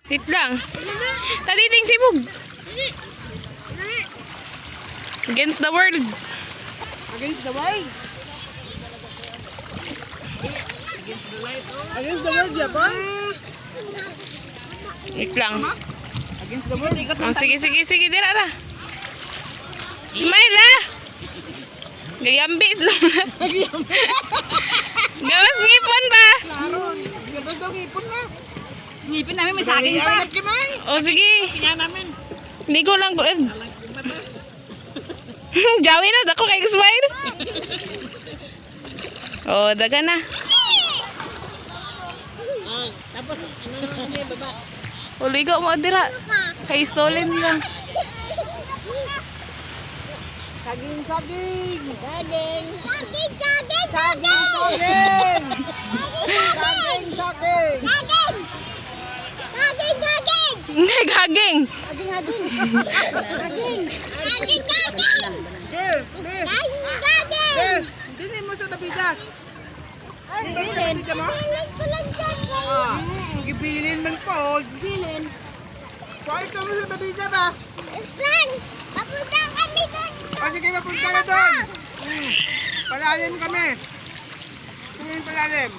Wait lang. Taditing sibog. Against the world. Against the world? Against the world, Japan? Wait lang. Against the world? Oh, sige, dira na. Smile ha. Gayambis lang na. Gawas ngipon ba? Gabas daw ngipon na. Ngipin namin may saging pa. O sige. Kaya namin. Hindi ko lang. Jawi na, dako kay smile. O, daga na. Tapos, ano naman baba? Uligo mo dira. Kay stolen lang. Saging, saging! Saging. Saging, saging! Saging, saging! Hindi, gaging. Here, here! Here! Hindi mo sa tabida. Hindi mo sa tabida mo? Gibilin man po. Gibilin. Kahit mo sa tabida ba? Sige, mapunta na doon. Palalim kami. Tumingin palalim.